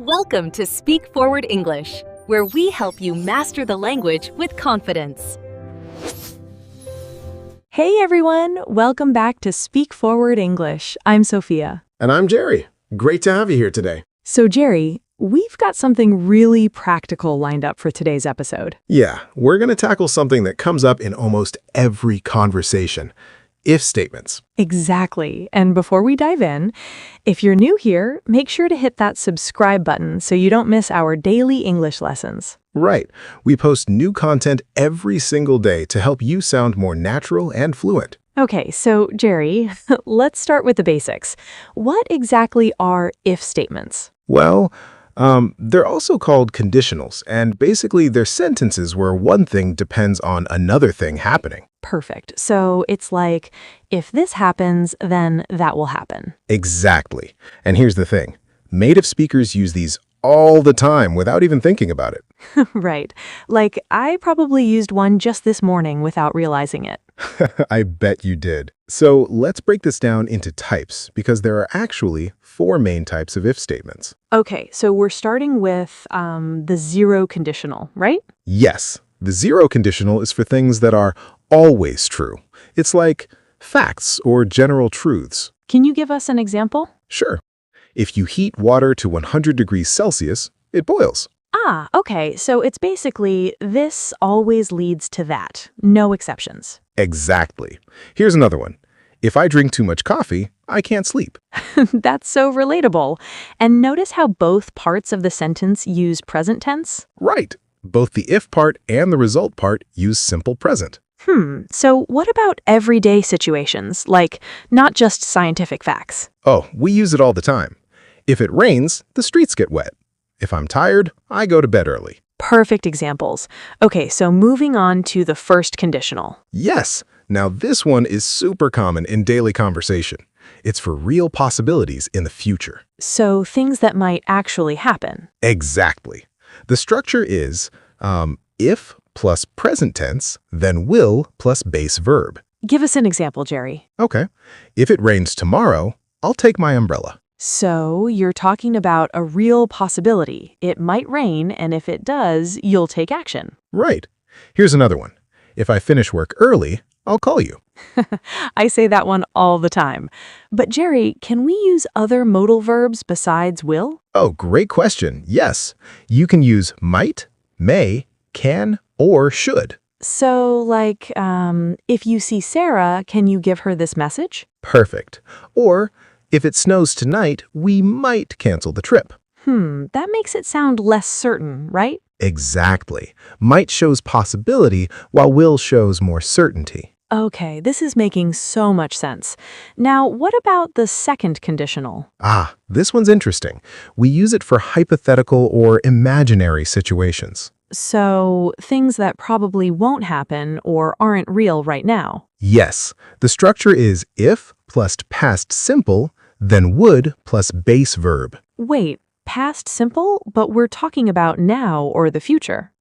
Welcome to Speak Forward English, where we help you master the language with confidence. Hey everyone, welcome back to Speak Forward English. I'm Sophia. And I'm Jerry. Great to have you here today. So Jerry, we've got something really practical lined up for today's episode. Yeah, we're going to tackle something that comes up in almost every conversation. If statements. Exactly. And before we dive in, if you're new here, make sure to hit that subscribe button so you don't miss our daily English lessons. Right. We post new content every single day to help you sound more natural and fluent. Okay, so Jerry, let's start with the basics. What exactly are if statements? Well, they're also called conditionals, and basically they're sentences where one thing depends on another thing happening. Perfect. So it's like, if this happens, then that will happen. Exactly. And here's the thing. Native speakers use these all the time without even thinking about it. Right. Like, I probably used one just this morning without realizing it. I bet you did. So let's break this down into types, because there are actually 4 main types of if statements. Okay, so we're starting with the zero conditional, right? Yes, the zero conditional is for things that are always true. It's like facts or general truths. Can you give us an example? Sure. If you heat water to 100 degrees Celsius, it boils. Ah, okay, so it's basically this always leads to that. No exceptions. Exactly. Here's another one. If I drink too much coffee, I can't sleep. That's so relatable. And notice how both parts of the sentence use present tense? Right. Both the if part and the result part use simple present. So what about everyday situations, like not just scientific facts? Oh, we use it all the time. If it rains, the streets get wet. If I'm tired, I go to bed early. Perfect examples. Okay, so moving on to the first conditional. Yes. Now this one is super common in daily conversation. It's for real possibilities in the future. So things that might actually happen. Exactly. The structure is if plus present tense, then will plus base verb. Give us an example, Jerry. Okay. If it rains tomorrow, I'll take my umbrella. So you're talking about a real possibility. It might rain, and if it does, you'll take action. Right. Here's another one. If I finish work early, I'll call you. I say that one all the time. But Jerry, can we use other modal verbs besides will? Oh, great question. Yes. You can use might, may, can, or should. So, like, if you see Sarah, can you give her this message? Perfect. Or, if it snows tonight, we might cancel the trip. That makes it sound less certain, right? Exactly. Might shows possibility, while will shows more certainty. Okay, this is making so much sense. Now, what about the second conditional? Ah, this one's interesting. We use it for hypothetical or imaginary situations. So, things that probably won't happen or aren't real right now. Yes, the structure is if plus past simple, then would plus base verb. Wait, past simple? But we're talking about now or the future.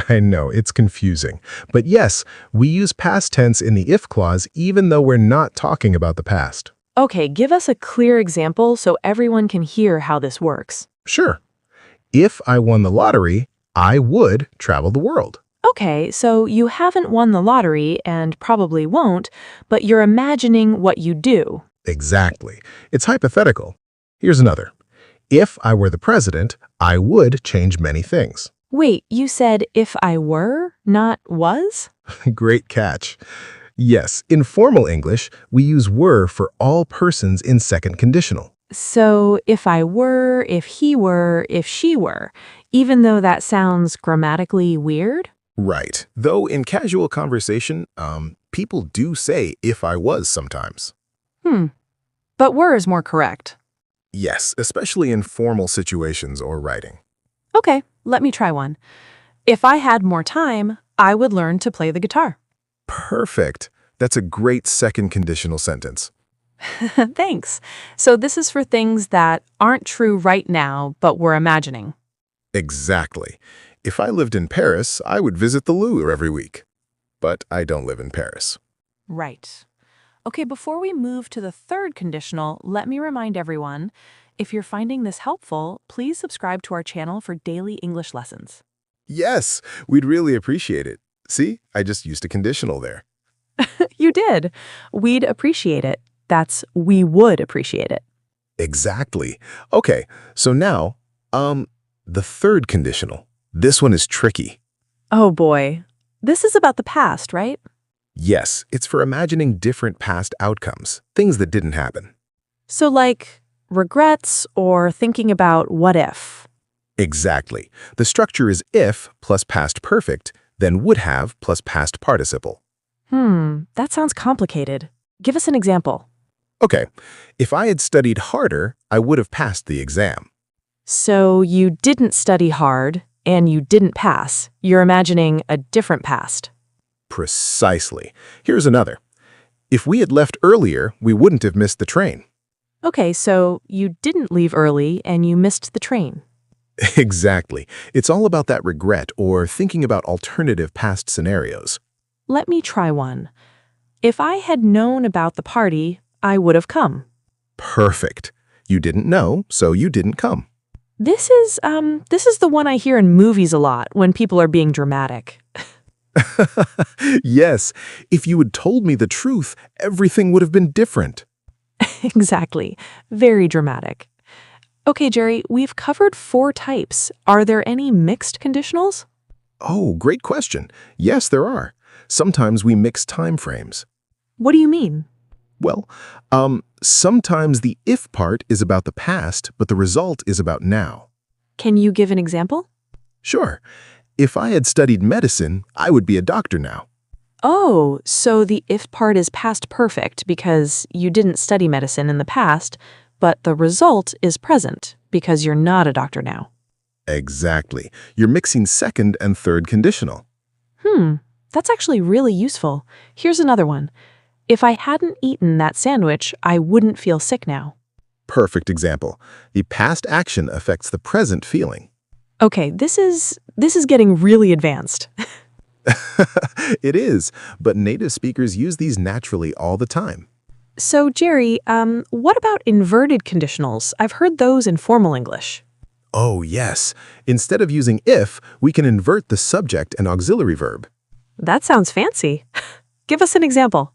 I know, it's confusing. But yes, we use past tense in the if clause even though we're not talking about the past. Okay, give us a clear example so everyone can hear how this works. Sure. If I won the lottery, I would travel the world. Okay, so you haven't won the lottery and probably won't, but you're imagining what you do. Exactly. It's hypothetical. Here's another. If I were the president, I would change many things. Wait, you said if I were, not was? Great catch. Yes, in formal English, we use were for all persons in second conditional. So if I were, if he were, if she were, even though that sounds grammatically weird? Right. Though in casual conversation, people do say if I was sometimes. But were is more correct. Yes, especially in formal situations or writing. Okay, let me try one. If I had more time, I would learn to play the guitar. Perfect. That's a great second conditional sentence. Thanks. So this is for things that aren't true right now, but we're imagining. Exactly. If I lived in Paris, I would visit the Louvre every week. But I don't live in Paris. Right. Okay, before we move to the third conditional, let me remind everyone, If you're finding this helpful, please subscribe to our channel for daily English lessons. Yes, we'd really appreciate it. See, I just used a conditional there. You did. We'd appreciate it. That's we would appreciate it. Exactly. Okay, so now, the third conditional. This one is tricky. Oh boy. This is about the past, right? Yes, it's for imagining different past outcomes, things that didn't happen. So like regrets or thinking about what if. Exactly. The structure is if plus past perfect, then would have plus past participle. That sounds complicated. Give us an example. Okay, if I had studied harder, I would have passed the exam. So you didn't study hard and you didn't pass. You're imagining a different past. Precisely. Here's another. If we had left earlier, we wouldn't have missed the train. Okay, so you didn't leave early and you missed the train. Exactly. It's all about that regret or thinking about alternative past scenarios. Let me try one. If I had known about the party, I would have come. Perfect. You didn't know, so you didn't come. This is the one I hear in movies a lot when people are being dramatic. Yes, if you had told me the truth, everything would have been different. Exactly. Very dramatic. Okay, Jerry, we've covered 4 types. Are there any mixed conditionals? Oh, great question. Yes, there are. Sometimes we mix time frames. What do you mean? Well, sometimes the if part is about the past, but the result is about now. Can you give an example? Sure. If I had studied medicine, I would be a doctor now. Oh, so the if part is past perfect because you didn't study medicine in the past, but the result is present because you're not a doctor now. Exactly. You're mixing second and third conditional. That's actually really useful. Here's another one. If I hadn't eaten that sandwich, I wouldn't feel sick now. Perfect example. The past action affects the present feeling. Okay, this is getting really advanced. It is, but native speakers use these naturally all the time. So, Jerry, what about inverted conditionals? I've heard those in formal English. Oh, yes. Instead of using if, we can invert the subject and auxiliary verb. That sounds fancy. Give us an example.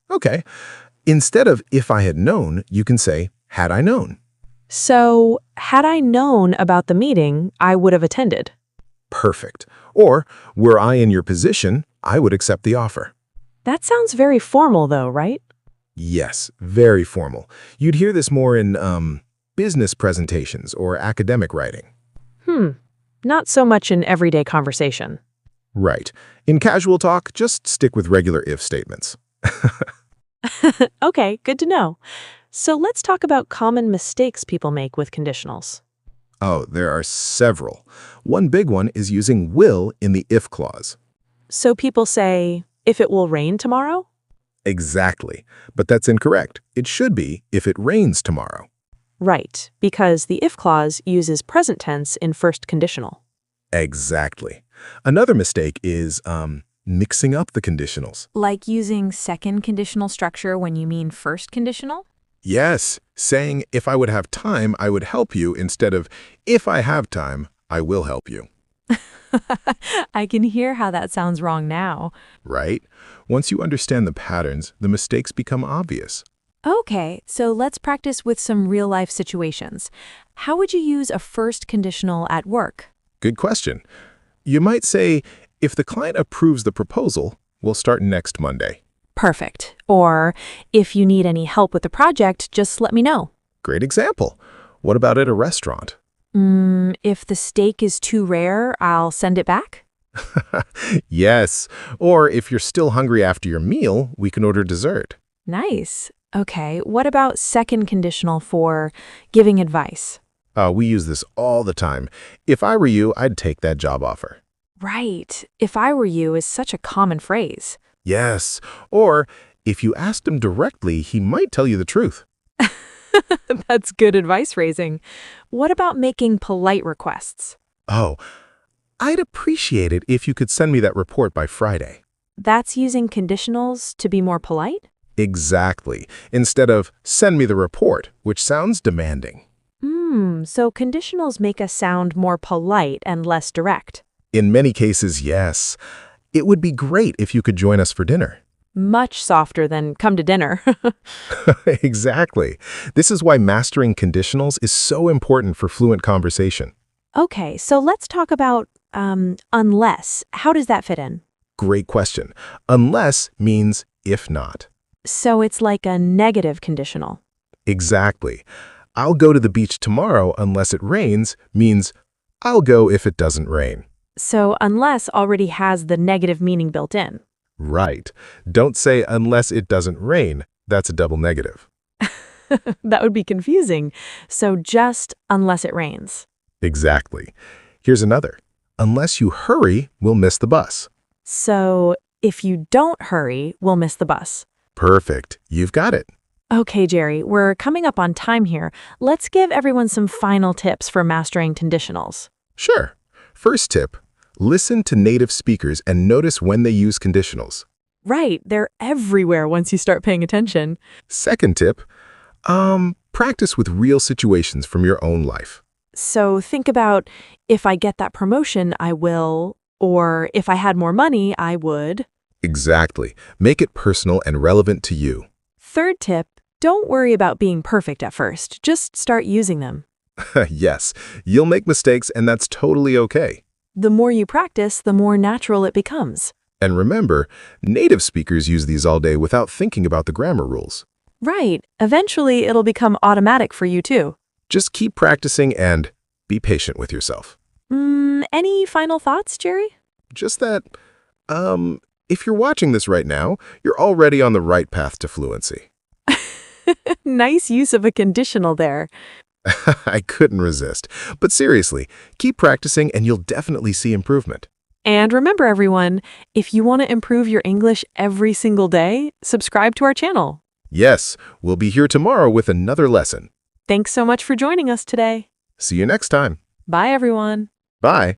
Okay. Instead of if I had known, you can say, had I known. So, had I known about the meeting, I would have attended. Perfect. Or, were I in your position, I would accept the offer. That sounds very formal, though, right? Yes, very formal. You'd hear this more in, business presentations or academic writing. Not so much in everyday conversation. Right. In casual talk, just stick with regular if statements. Okay, good to know. So let's talk about common mistakes people make with conditionals. Oh, there are several. One big one is using will in the if clause. So people say, if it will rain tomorrow? Exactly. But that's incorrect. It should be if it rains tomorrow. Right, because the if clause uses present tense in first conditional. Exactly. Another mistake is, mixing up the conditionals. Like using second conditional structure when you mean first conditional? Yes, saying if I would have time, I would help you instead of if I have time, I will help you. I can hear how that sounds wrong now. Right? Once you understand the patterns, the mistakes become obvious. Okay, so let's practice with some real-life situations. How would you use a first conditional at work? Good question. You might say, if the client approves the proposal, we'll start next Monday. Perfect. Or, if you need any help with the project, just let me know. Great example. What about at a restaurant? If the steak is too rare, I'll send it back? Yes. Or if you're still hungry after your meal, we can order dessert. Nice. Okay, what about second conditional for giving advice? We use this all the time. If I were you, I'd take that job offer. Right. If I were you is such a common phrase. Yes. Or if you asked him directly, he might tell you the truth. That's good advice phrasing. What about making polite requests? Oh, I'd appreciate it if you could send me that report by Friday. That's using conditionals to be more polite? Exactly. Instead of send me the report, which sounds demanding. So conditionals make us sound more polite and less direct. In many cases, yes. It would be great if you could join us for dinner. Much softer than come to dinner. Exactly. This is why mastering conditionals is so important for fluent conversation. Okay, so let's talk about unless. How does that fit in? Great question. Unless means if not. So it's like a negative conditional. Exactly. I'll go to the beach tomorrow unless it rains means I'll go if it doesn't rain. So unless already has the negative meaning built in. Right. Don't say unless it doesn't rain. That's a double negative. That would be confusing. So just unless it rains. Exactly. Here's another. Unless you hurry, we'll miss the bus. So if you don't hurry, we'll miss the bus. Perfect. You've got it. Okay, Jerry, we're coming up on time here. Let's give everyone some final tips for mastering conditionals. Sure. First tip, listen to native speakers and notice when they use conditionals. Right, they're everywhere once you start paying attention. Second tip, practice with real situations from your own life. So think about, if I get that promotion, I will, or if I had more money, I would. Exactly. Make it personal and relevant to you. Third tip, don't worry about being perfect at first. Just start using them. Yes, you'll make mistakes and that's totally okay. The more you practice, the more natural it becomes. And remember, native speakers use these all day without thinking about the grammar rules. Right. Eventually, it'll become automatic for you too. Just keep practicing and be patient with yourself. Any final thoughts, Jerry? Just that, if you're watching this right now, you're already on the right path to fluency. Nice use of a conditional there. I couldn't resist. But seriously, keep practicing and you'll definitely see improvement. And remember, everyone, if you want to improve your English every single day, subscribe to our channel. Yes, we'll be here tomorrow with another lesson. Thanks so much for joining us today. See you next time. Bye, everyone. Bye.